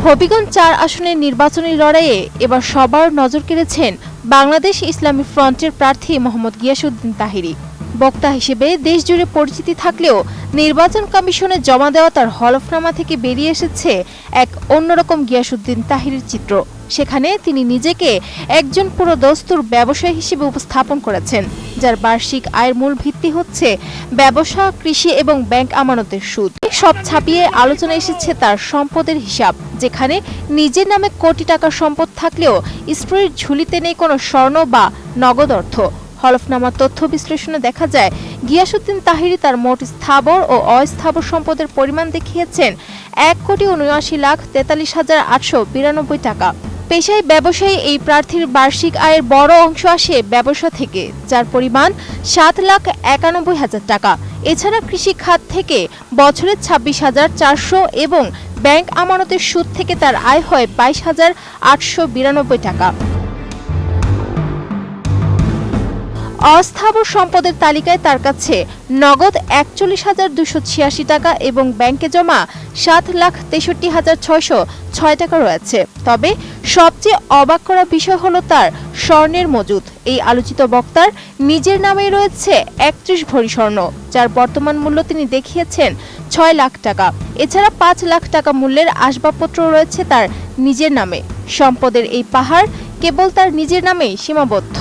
হবিগঞ্জ ৪ আসনের নির্বাচনী লড়াইয়ে এবার সবার নজর কেড়েছেন বাংলাদেশ ইসলামী ফ্রন্টের প্রার্থী মোহাম্মদ গিয়াসউদ্দিন তাহিরি। বক্তা হিসেবে দেশজুড়ে পরিচিতি থাকলেও নির্বাচন কমিশনে জমা দেওয়া তার হলফনামা থেকে বেরিয়ে এসেছে এক অন্যরকম গিয়াসউদ্দিন তাহিরির চিত্র। সেখানে তিনি নিজেকে একজন পুরোদস্তুর ব্যবসায়ী হিসেবে উপস্থাপন করেছেন, যার বার্ষিক আয়ের মূল ভিত্তি হচ্ছে ব্যবসা, কৃষি এবং ব্যাংক আমানতের সুদ। সব ছাপিয়ে আলোচনা এসেছে তার সম্পদের হিসাব, যেখানে নিজের নামে কোটি টাকার সম্পদ থাকলেও স্ত্রীর ঝুলিতে নেই কোনো স্বর্ণ বা নগদ অর্থ। হলফনামার তথ্য বিশ্লেষণে দেখা যায়, গিয়াসউদ্দিন তাহিরি তার মোট স্থাবর ও অস্থাবর সম্পদের পরিমাণ দেখিয়েছেন ১,৭৯,৪৩,৮৯২ টাকা। পেশায় ব্যবসায়ী এই প্রার্থীর বার্ষিক আয়ের বড় অংশ আসে ব্যবসা থেকে, যার পরিমাণ ৭,৯১,০০০ টাকা। এছাড়া কৃষি খাত থেকে বছরে ২৬,৪০০ এবং ব্যাংক আমানতের সুদ থেকে তার আয় হয় ২২,৮৯২ টাকা। অস্থাবর সম্পদের তালিকায় তার কাছে নগদ ৪১,২৮৬ টাকা এবং ব্যাংকে জমা ৭,৬৩,৬০৬ টাকা রয়েছে। তবে সবচেয়ে অবাক করা বিষয় হলো তার স্বর্ণের মজুদ। এই আলোচিত বক্তার নিজের নামেই রয়েছে ৩১ ভরি স্বর্ণ, যার বর্তমান মূল্য তিনি দেখিয়েছেন ৬ লাখ টাকা। এছাড়া ৫ লাখ টাকা মূল্যের আসবাবপত্র রয়েছে তার নিজের নামে। সম্পদের এই পাহাড় কেবল তার নিজের নামেই সীমাবদ্ধ।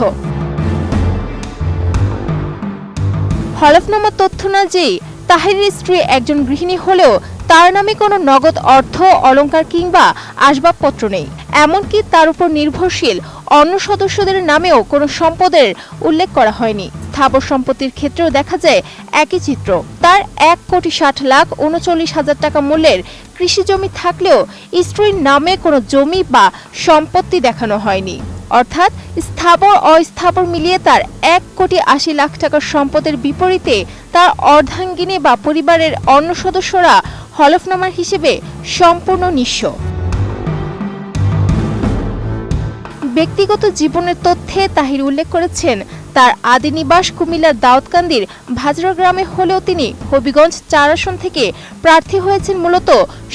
হলফনামার তথ্য অনুযায়ী তাহিরির স্ত্রী একজন গৃহিণী হলেও তার নামে কোনো নগদ অর্থ, অলংকার কিংবা আসবাবপত্র নেই। এমনকি তার উপর নির্ভরশীল অন্য সদস্যদের নামেও কোনো সম্পদের উল্লেখ করা হয়নি। স্থাবর সম্পত্তির ক্ষেত্রেও দেখা যায় একই চিত্র। তার ১,৬০,৩৯,০০০ টাকা মূল্যের কৃষি জমি থাকলেও স্ত্রীর নামে কোনো জমি বা সম্পত্তি দেখানো হয়নি। অর্থাৎ স্থাবর অস্থাবর মিলিয়ে তার ১,৮০,০০,০০০ টাকার সম্পদের বিপরীতে তার অর্ধাঙ্গিনী বা পরিবারের অন্য সদস্যরা হলফনামার হিসেবে সম্পূর্ণ নিঃস্ব। ব্যক্তিগত জীবনের তথ্যে তাহির উল্লেখ করেছেন, তার আদি নিবাস কুমিল্লার দাউদকান্দির ভাজরা গ্রামে হলেও তিনি হবিগঞ্জ ৪ আসন থেকে প্রার্থী হয়েছেন মূলত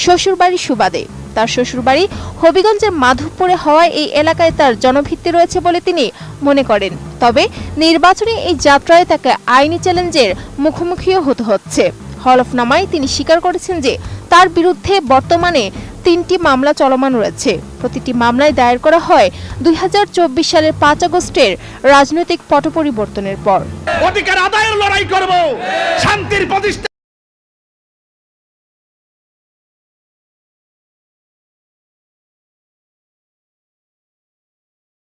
শ্বশুরবাড়ির সুবাদে। তার শ্বশুরবাড়ি হবিগঞ্জের মাধবপুরে হওয়ায় এই এলাকায় তার জনভিত্তি রয়েছে বলে তিনি মনে করেন। তবে নির্বাচনী এই যাত্রায় তাকে আইনি চ্যালেঞ্জের মুখোমুখিও হতে হচ্ছে। হলফনামায় তিনি স্বীকার করেছেন যে তার বিরুদ্ধে বর্তমানে ৩টি মামলা চলমান রয়েছে। প্রতিটি মামলায় দায়ের করা হয় ২০২৪ সালের ৫ আগস্টের রাজনৈতিক পট পরিবর্তনের পর। অধিকার আদায়ের লড়াই করব, শান্তির প্রতিষ্ঠা